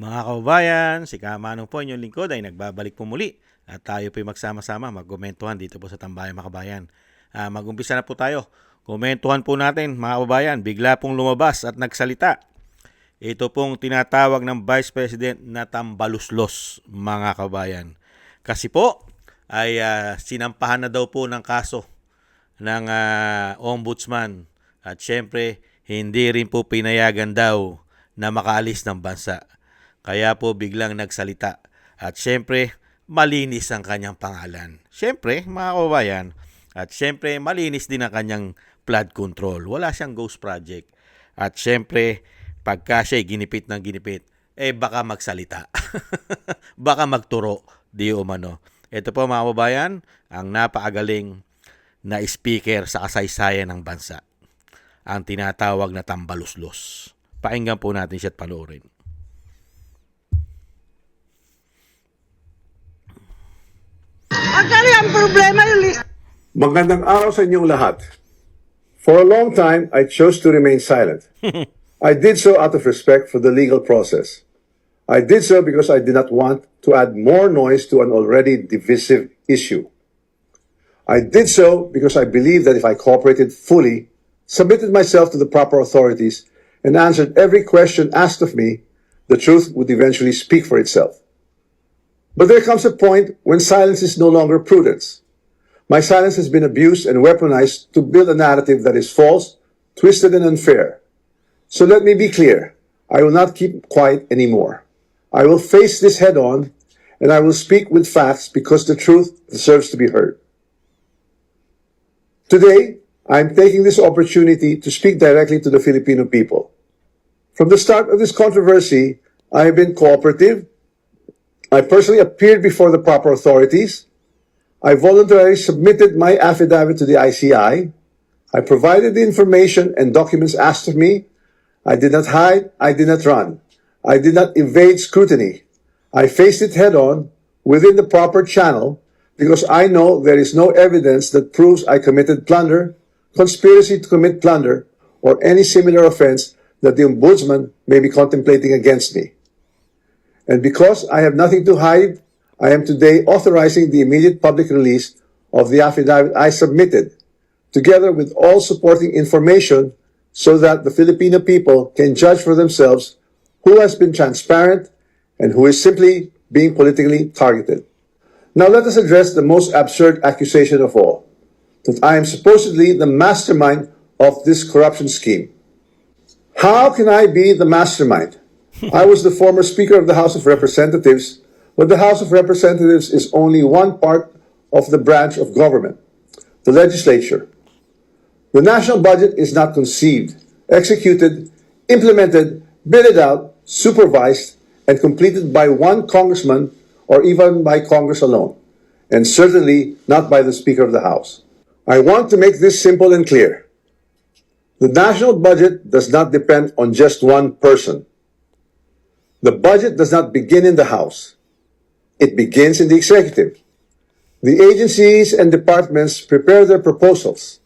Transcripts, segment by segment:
Mga kababayan, si Kamanong po inyong lingkod ay nagbabalik po muli at tayo po magsama-sama magkomentuhan dito po sa Tambayan mga kababayan. Mag-umpisa na po tayo. Komentuhan po natin mga kababayan, bigla pong lumabas at nagsalita. Ito pong tinatawag ng Vice President na tambaluslos mga kababayan. Kasi po ay sinampahan na daw po ng kaso ng ombudsman at syempre hindi rin po pinayagan daw na makaalis ng bansa. Kaya po biglang nagsalita. At syempre, malinis ang kanyang pangalan. Syempre, mga kababayan, at syempre, malinis din ang kanyang flood control. Wala siyang ghost project. At syempre, pagka siya'y ginipit ng ginipit, baka magsalita. Baka magturo, di umano. Ito po mga kababayan, ang napakagaling na speaker sa kasaysayan ng bansa. Ang tinatawag na tambaluslos. Pakinggan po natin siya at panoorin. Ang problema yung list. Magandang araw sa inyong lahat. For a long time, I chose to remain silent. I did so out of respect for the legal process. I did so because I did not want to add more noise to an already divisive issue. I did so because I believed that if I cooperated fully, submitted myself to the proper authorities, and answered every question asked of me, the truth would eventually speak for itself. But there comes a point when silence is no longer prudence. My silence has been abused and weaponized to build a narrative that is false, twisted, and unfair. So let me be clear. I will not keep quiet anymore. I will face this head on, and I will speak with facts because the truth deserves to be heard. Today, I am taking this opportunity to speak directly to the Filipino people. From the start of this controversy, I have been cooperative. I personally appeared before the proper authorities. I voluntarily submitted my affidavit to the ICI. I provided the information and documents asked of me. I did not hide. I did not run. I did not evade scrutiny. I faced it head on within the proper channel because I know there is no evidence that proves I committed plunder, conspiracy to commit plunder, or any similar offense that the Ombudsman may be contemplating against me. And because I have nothing to hide, I am today authorizing the immediate public release of the affidavit I submitted, together with all supporting information so that the Filipino people can judge for themselves who has been transparent and who is simply being politically targeted. Now let us address the most absurd accusation of all, that I am supposedly the mastermind of this corruption scheme. How can I be the mastermind? I was the former Speaker of the House of Representatives, but the House of Representatives is only one part of the branch of government, the legislature. The national budget is not conceived, executed, implemented, bidded out, supervised, and completed by one congressman or even by Congress alone, and certainly not by the Speaker of the House. I want to make this simple and clear. The national budget does not depend on just one person. The budget does not begin in the House. It begins in the executive. The agencies and departments prepare their proposals.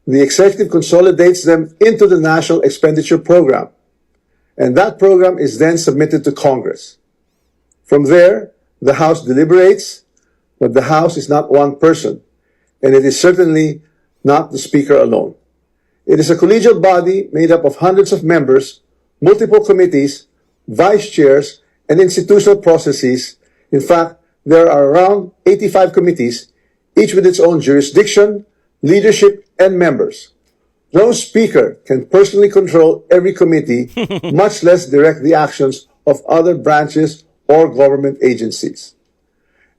The executive consolidates them into the National Expenditure Program, and that program is then submitted to Congress. From there, the House deliberates, but the House is not one person, and it is certainly not the Speaker alone. It is a collegial body made up of hundreds of members, multiple committees, vice chairs, and institutional processes. In fact, there are around 85 committees, each with its own jurisdiction, leadership, and members. No speaker can personally control every committee, much less direct the actions of other branches or government agencies.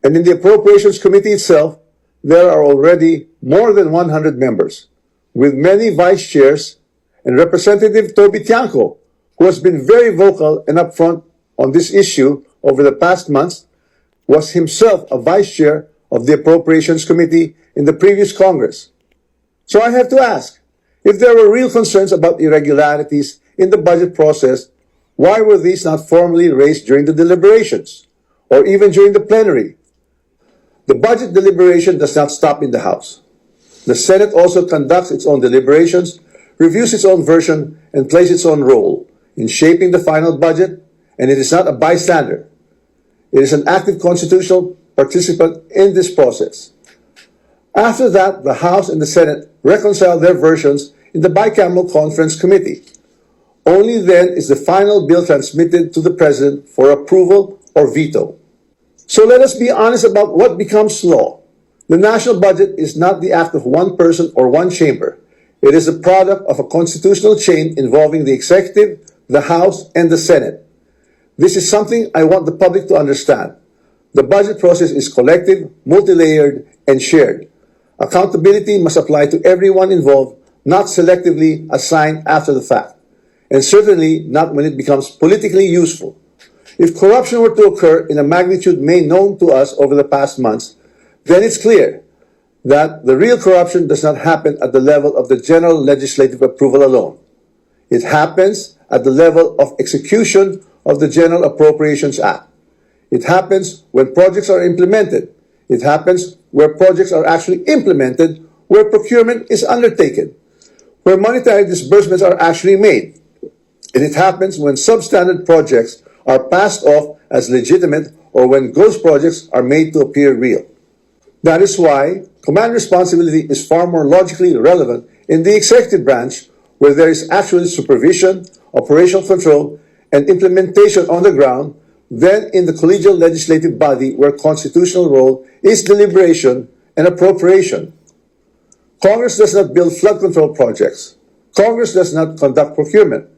And in the Appropriations Committee itself, there are already more than 100 members, with many vice chairs, and Representative Toby Tiangco, who has been very vocal and upfront on this issue over the past months, was himself a vice chair of the Appropriations Committee in the previous Congress. So I have to ask, if there were real concerns about irregularities in the budget process, why were these not formally raised during the deliberations, or even during the plenary? The budget deliberation does not stop in the House. The Senate also conducts its own deliberations, reviews its own version, and plays its own role in shaping the final budget and it is not a bystander. It is an active constitutional participant in this process. After that, the House and the Senate reconcile their versions in the bicameral conference committee. Only then is the final bill transmitted to the President for approval or veto. So let us be honest about what becomes law. The national budget is not the act of one person or one chamber. It is the product of a constitutional chain involving the executive, the House, and the Senate. This is something I want the public to understand. The budget process is collective, multi-layered, and shared. Accountability must apply to everyone involved, not selectively assigned after the fact, and certainly not when it becomes politically useful. If corruption were to occur in a magnitude made known to us over the past months, then it's clear that the real corruption does not happen at the level of the general legislative approval alone. It happens at the level of execution of the General Appropriations Act. It happens when projects are implemented. It happens where projects are actually implemented, where procurement is undertaken, where monetary disbursements are actually made. And it happens when substandard projects are passed off as legitimate or when ghost projects are made to appear real. That is why command responsibility is far more logically relevant in the executive branch, where there is actual supervision, operational control, and implementation on the ground, than in the collegial legislative body, where constitutional role is deliberation and appropriation. Congress does not build flood control projects. Congress does not conduct procurement.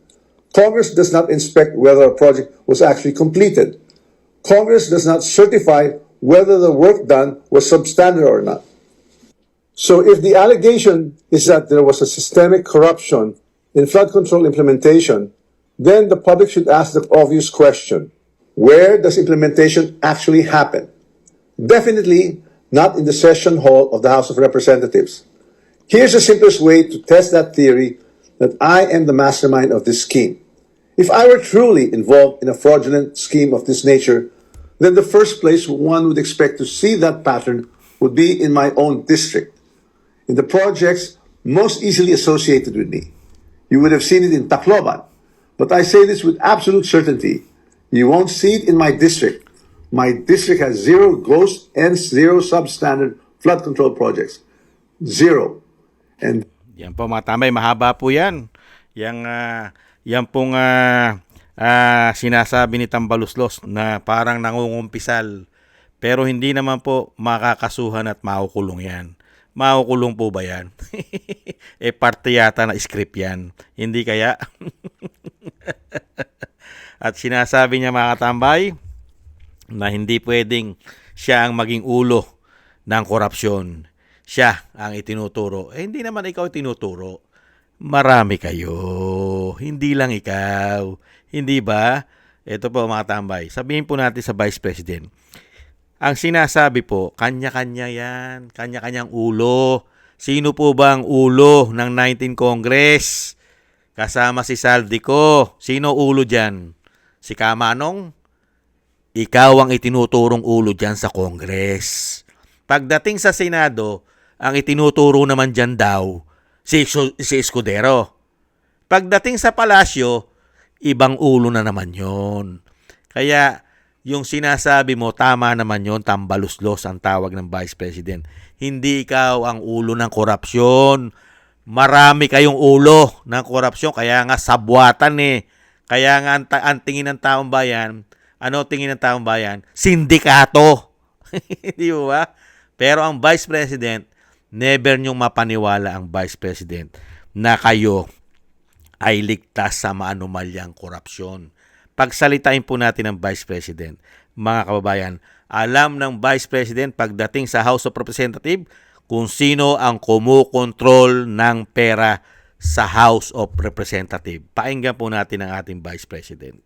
Congress does not inspect whether a project was actually completed. Congress does not certify whether the work done was substandard or not. So if the allegation is that there was a systemic corruption in flood control implementation, then the public should ask the obvious question: where does implementation actually happen? Definitely not in the session hall of the House of Representatives. Here's the simplest way to test that theory that I am the mastermind of this scheme. If I were truly involved in a fraudulent scheme of this nature, then the first place one would expect to see that pattern would be in my own district, in the projects most easily associated with me. You would have seen it in Tacloban, but I say this with absolute certainty. You won't see it in my district. My district has 0 ghost and 0 substandard flood control projects. 0. And Yan po mga tambay, mahaba po yan. Yan pong sinasabi ni Tambaluslos na parang nangungumpisal. Pero hindi naman po makakasuhan at makukulong yan. Makukulong po ba yan? Parte yata na script yan. Hindi kaya? At sinasabi niya mga katambay na hindi pwedeng siya ang maging ulo ng korupsyon. Siya ang itinuturo. Hindi naman ikaw itinuturo. Marami kayo. Hindi lang ikaw. Hindi ba? Ito po mga tambay. Sabihin po natin sa Vice President. Ang sinasabi po, kanya-kanya yan. Kanya-kanyang ulo. Sino po ba ang ulo ng 19 Congress? Kasama si Saldico. Sino ulo dyan? Si Kamanong? Ikaw ang itinuturong ulo dyan sa Congress. Pagdating sa Senado, ang itinuturo naman dyan daw si Escudero. Pagdating sa Palasyo, ibang ulo na naman yon. Kaya yung sinasabi mo, tama naman yon, tambaluslos ang tawag ng Vice President. Hindi ikaw ang ulo ng korupsyon. Marami kayong ulo ng korupsyon, kaya nga sabwatan eh. Kaya nga ang tingin ng taong bayan, ano tingin ng taong bayan? Sindikato. Di ba? Pero ang Vice President, never niyong mapaniwala ang Vice President na kayo ay ligtas sa maanumalyang korupsyon. Pagsalitain po natin ang Vice President, mga kababayan, alam ng Vice President pagdating sa House of Representatives kung sino ang kumukontrol ng pera sa House of Representatives. Pakinggan po natin ang ating Vice President,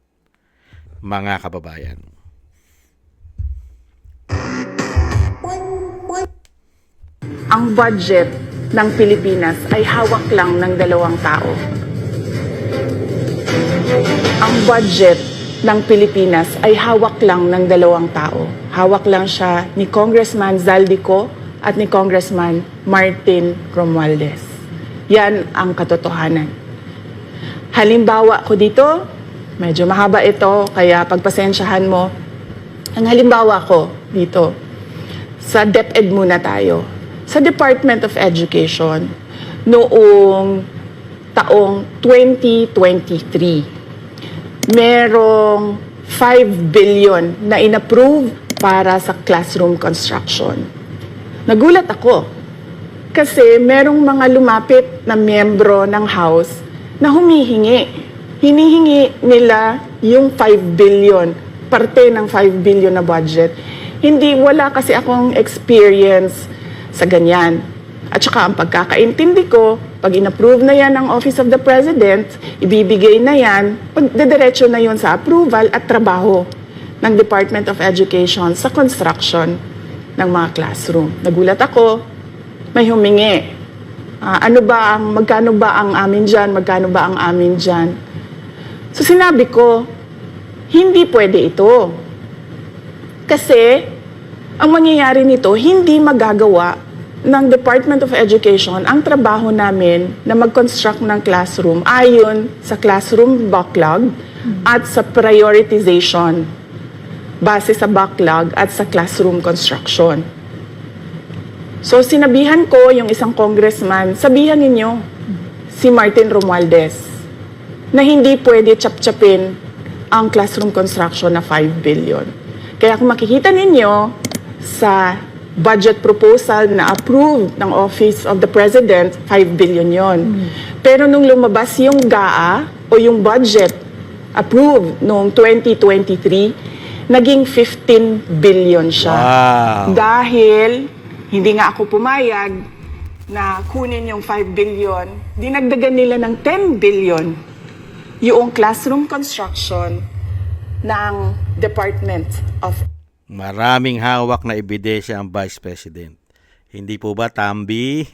mga kababayan. Ang budget ng Pilipinas ay hawak lang ng 2 tao. Ang budget ng Pilipinas ay hawak lang ng 2 tao. Hawak lang siya ni Congressman Zaldico at ni Congressman Martin Romualdez. Yan ang katotohanan. Halimbawa ko dito, Medyo mahaba ito, kaya pagpasensyahan mo. Ang halimbawa ko dito, sa DepEd muna tayo. Sa Department of Education, noong taong 2023, merong 5 billion na inapprove para sa classroom construction. Nagulat ako kasi merong mga lumapit na miyembro ng House na humihingi. Hinihingi nila yung 5 billion, parte ng 5 billion na budget. Wala kasi akong experience sa ganyan. At saka ang pagkakaintindi ko, pag inapprove na yan ng Office of the President, ibibigay na yan, pagdediretso na yun sa approval at trabaho ng Department of Education sa construction ng mga classroom. Nagulat ako, may humingi. Magkano ba ang amin dyan? Magkano ba ang amin dyan? So sinabi ko, hindi pwede ito. Kasi ang mangyayari nito, hindi magagawa ng Department of Education ang trabaho namin na mag-construct ng classroom ayon sa classroom backlog at sa prioritization base sa backlog at sa classroom construction. So sinabihan ko yung isang congressman, sabihan ninyo si Martin Romualdez na hindi pwede chap-chapin ang classroom construction na 5 billion. Kaya kung makikita ninyo sa budget proposal na approved ng Office of the President, 5 billion yon. Pero nung lumabas yung GAA o yung budget approved noong 2023, naging 15 billion siya. Wow. Dahil hindi nga ako pumayag na kunin yung 5 billion, dinagdagan nila ng 10 billion yung classroom construction ng Department of Maraming hawak na ebidensya ang Vice President. Hindi po ba, Tambi?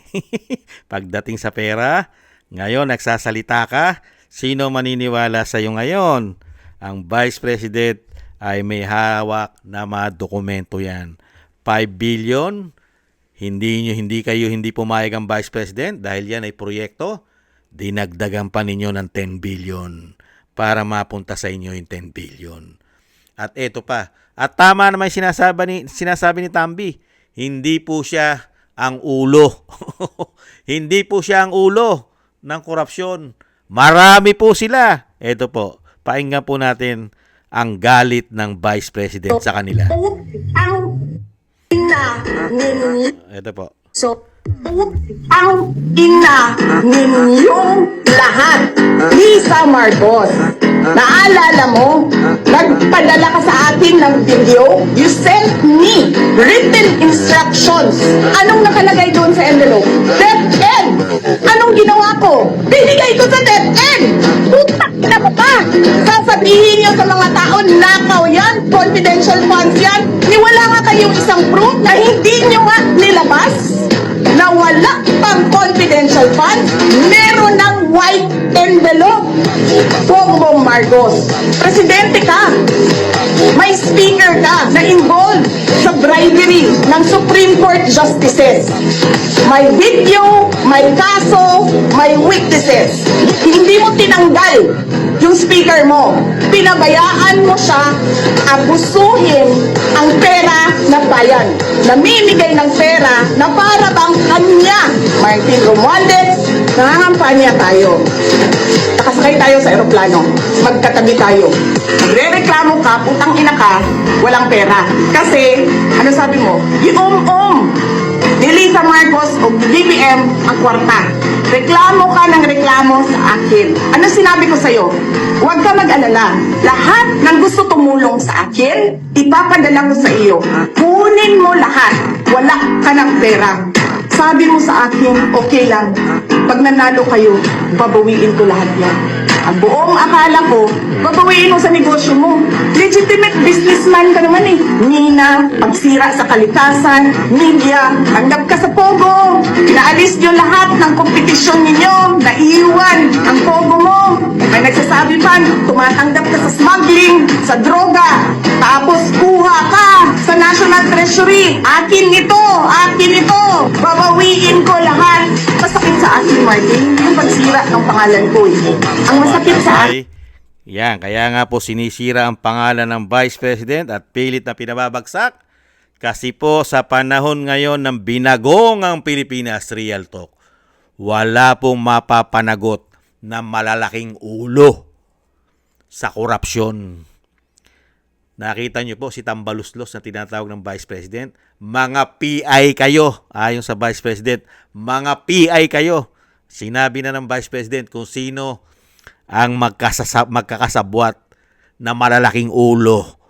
Pagdating sa pera, ngayon nagsasalita ka, sino maniniwala sa iyo ngayon? Ang Vice President ay may hawak na mga dokumento yan. 5 billion, hindi pumayag ang Vice President dahil yan ay proyekto, dinagdagan pa ninyo ng 10 billion para mapunta sa inyo yung 10 billion. At eto pa, at tama naman sinasabi ni Tambi, hindi po siya ang ulo. Hindi po siya ang ulo ng korupsyon. Marami po sila. Eto po, pakinggan po natin ang galit ng Vice President sa kanila. Ang ina ninyo. Eto po. So, ang ina ninyong lahat. Lisa Marcos, naalala mo, nagpadala ka sa atin ng video, you sent me written instructions. Anong nakalagay doon sa envelope? DepEd! Anong ginawa ko? Binigay ko sa DepEd! Putak na mo pa! Sasabihin niyo sa mga tao, nakaw yan, confidential funds yan, niwala nga kayong isang proof na hindi niyo nga nilabas na wala pang confidential funds, meron ng white envelope. Bongbong Marcos, presidente ka, may speaker ka na involved sa bribery ng Supreme Court justices. May video, may kaso, may witnesses. Hindi mo tinanggal yung speaker mo. Pinabayaan mo siya abusuhin ang pera ng bayan. Namimigay ng pera na para bang kanya, Martin Romualdez, nangangampanya tayo. Nakasakay tayo sa eroplano. Magkatabi tayo. Magre-reklamo ka, putang ina ka, walang pera. Kasi, ano sabi mo? Ni Lisa Marcos o BBM ang kwarta. Reklamo ka ng reklamo sa akin. Ano sinabi ko sa'yo? Huwag ka mag-alala. Lahat ng gusto tumulong sa akin, ipapadala ko sa iyo. Kunin mo lahat. Wala ka ng pera. Sabi mo sa akin, okay lang. Pag nanalo kayo, babawiin ko lahat yan. Ang buong akala ko, babawiin mo sa negosyo mo. Legitimate businessman ka naman eh. Nina, pagsira sa kalikasan, media, tanggap ka sa Pogo. Naalis nyo lahat ng kompetisyon ninyo. Naiiwan ang Pogo mo. May nagsasabi pa, tumatanggap ka sa smuggling, sa droga. Tapos kuha ka sa National Treasury. Akin ito, babawiin ko lahat. Masakit sa akin, Martin, yung pagsira ng pangalan ko eh. Ang masakit sa akin. Yan, kaya nga po sinisira ang pangalan ng Vice President at pilit na pinababagsak kasi po sa panahon ngayon ng binagong Pilipinas Real Talk, wala pong mapapanagot na malalaking ulo sa korupsyon. Nakita niyo po si Tambaluslos na tinatawag ng Vice President, mga PI kayo, ayon sa Vice President, mga PI kayo. Sinabi na ng Vice President kung sino ang magkakasabwat na malalaking ulo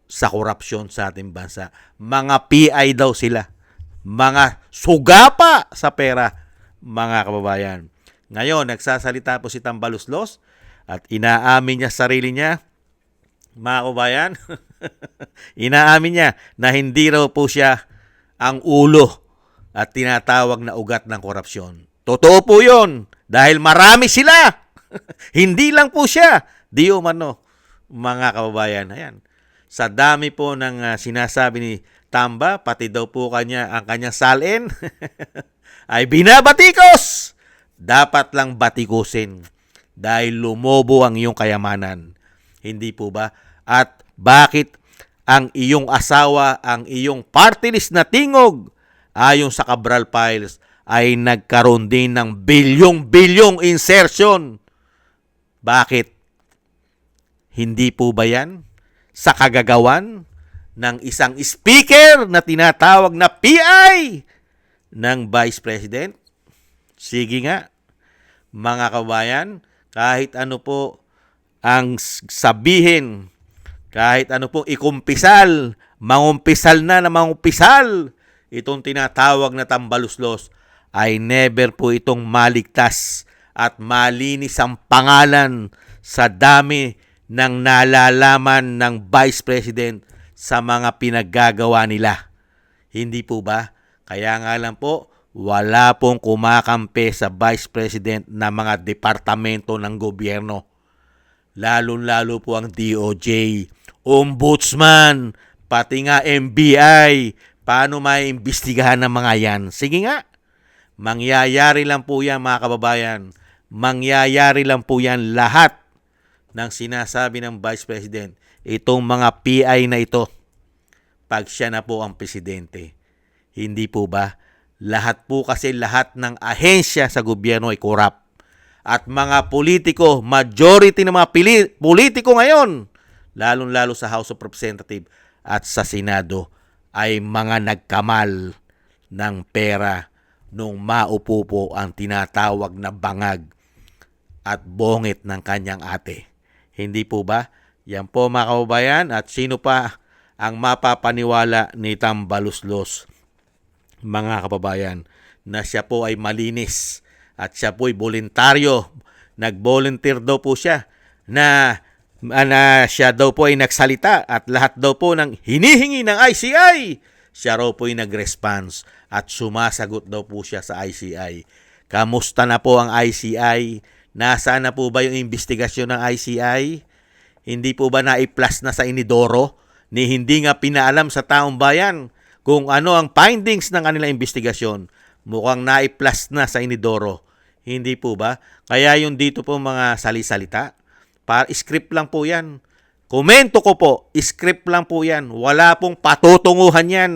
sa korupsyon sa ating bansa. Mga PI daw sila. Mga sugapa sa pera, mga kababayan. Ngayon, nagsasalita po si Tambaluslos at inaamin niya sarili niya, mga kababayan, inaamin niya na hindi raw po siya ang ulo at tinatawag na ugat ng korupsyon. Totoo po yun dahil marami sila. Hindi lang po siya. Di umano, mga kababayan. Ayan. Sa dami po ng sinasabi ni Tamba, pati daw po ang kanyang salin, ay binabatikos. Dapat lang batikusin dahil lumobo ang iyong kayamanan. Hindi po ba? At bakit ang iyong asawa, ang iyong party list na tingog, ayon sa Cabral Files, ay nagkaroon din ng bilyong-bilyong insertion? Bakit? Hindi po ba yan sa kagagawan ng isang speaker na tinatawag na PI ng Vice President? Sige nga, mga kabayan, kahit ano po ang sabihin, kahit ano po ikumpisal, mangumpisal na mangumpisal, itong tinatawag na Tambaluslos, ay never po itong maligtas at malinis ang pangalan sa dami ng nalalaman ng Vice President sa mga pinaggagawa nila. Hindi po ba? Kaya nga lang po, wala pong kumakampi sa Vice President na mga departamento ng gobyerno. Lalo-lalo po ang DOJ, Ombudsman, pati nga NBI. Paano maiimbestigahan ng mga yan? Sige nga, mangyayari lang po yan, mga kababayan. Mangyayari lang po yan lahat ng sinasabi ng Vice President. Itong mga PI na ito, pag siya na po ang presidente. Hindi po ba? Lahat ng ahensya sa gobyerno ay korap. At mga politiko, majority ng mga politiko ngayon, lalong-lalo sa House of Representatives at sa Senado, ay mga nagkamal ng pera nung maupo po ang tinatawag na bangag at bongit ng kanyang ate. Hindi po ba? Yan po, mga kababayan. At sino pa ang mapapaniwala ni Tambaluslos, mga kababayan, na siya po ay malinis at siya po ay voluntaryo. Nag-volunteer daw po siya na siya daw po ay nagsalita at lahat daw po ng hinihingi ng ICI, siya raw po ay nag-response at sumasagot daw po siya sa ICI. Kamusta na po ang ICI? Nasaan na po ba yung investigasyon ng ICI? Hindi po ba na-i-plus na sa inidoro ni hindi nga pinaalam sa taong bayan kung ano ang findings ng kanilang investigasyon? Mukhang na-i-plus na sa inidoro. Hindi po ba? Kaya yung dito po mga salisalita, script lang po yan. Komento ko po, script lang po yan. Wala pong patutunguhan yan.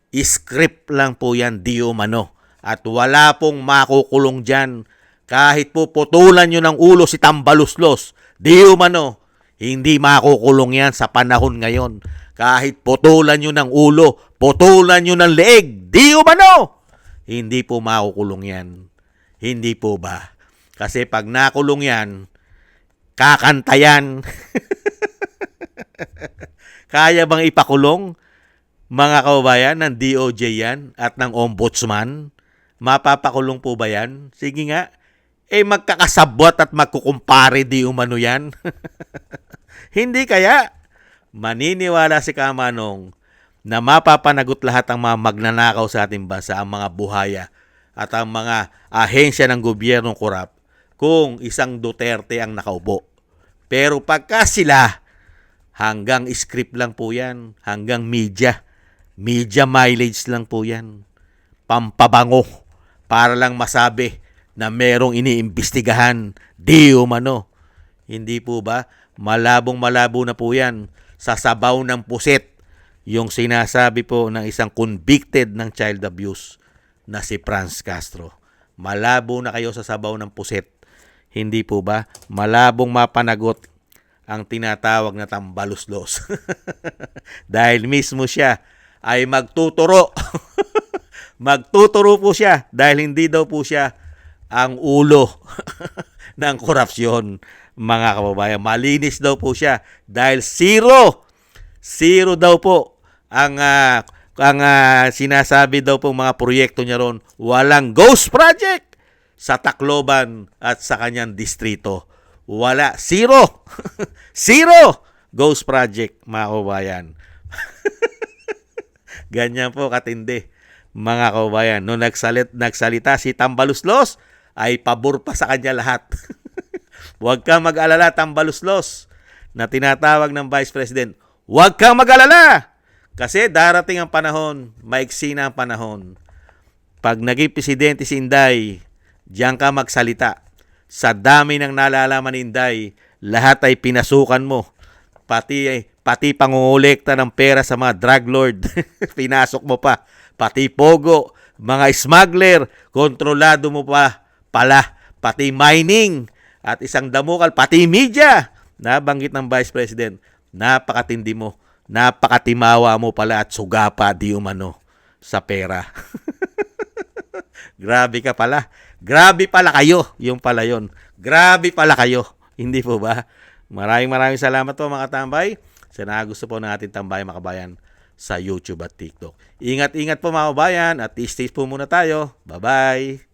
Script lang po yan, di umano. At wala pong makukulong dyan. Kahit po putulan nyo ng ulo si Tambaluslos, di umano, hindi makukulong yan sa panahon ngayon. Kahit putulan nyo ng ulo, putulan nyo ng leeg, di umano, hindi po makukulong yan. Hindi po ba? Kasi pag nakulong yan, kakanta yan. Kaya bang ipakulong, mga kababayan, ng DOJ yan at ng Ombudsman? Mapapakulong po ba yan? Sige nga. Magkakasabwat at magkukumpare di umano yan. Hindi kaya. Maniniwala si Kamanong na mapapanagot lahat ang mga magnanakaw sa ating bansa, ang mga buhaya at ang mga ahensya ng gobyernong korap kung isang Duterte ang nakaupo. Pero pagka sila, hanggang script lang po yan, hanggang media mileage lang po yan. Pampabango para lang masabi na merong iniimbestigahan, di umano. Hindi po ba? Malabong-malabo na po yan sa sabaw ng puset yung sinasabi po ng isang convicted ng child abuse na si Franz Castro. Malabo na kayo sa sabaw ng puset. Hindi po ba? Malabong mapanagot ang tinatawag na tambaluslos. Dahil mismo siya ay magtuturo. Magtuturo po siya dahil hindi daw po siya ang ulo ng korupsyon, mga kababayan. Malinis daw po siya dahil zero daw po ang sinasabi daw po mga proyekto niya ron. Walang ghost project sa Tacloban at sa kanyang distrito. Wala. Zero. Zero ghost project, mga kababayan. Ganyan po katindi, mga kababayan. Nung nagsalita si Tambaluslos, ay pabor pa sa kanya lahat. Huwag kang mag-alala, Tambaluslos, na tinatawag ng Vice President. Huwag kang mag-alala! Kasi darating ang panahon, maiksi na ang panahon. Pag naging presidente si Inday, diyan ka magsalita. Sa dami ng nalalaman ni Inday, lahat ay pinasukan mo. Pati pangungulekta ng pera sa mga drug lord, pinasok mo pa. Pati pogo, mga smuggler, kontrolado mo pa pala. Pati mining, at isang damukal, pati media. Nabanggit ng Vice President, napakatindi mo, napakatimawa mo pala at sugapa di umano sa pera. Grabe ka pala. Grabe pala kayo. Yung pala yun. Grabe pala kayo. Hindi po ba? Maraming salamat po mga tambay. Sa gusto po ng ating tambay mga kabayan sa YouTube at TikTok. Ingat-ingat po mga kabayan at stay po muna tayo. Bye-bye.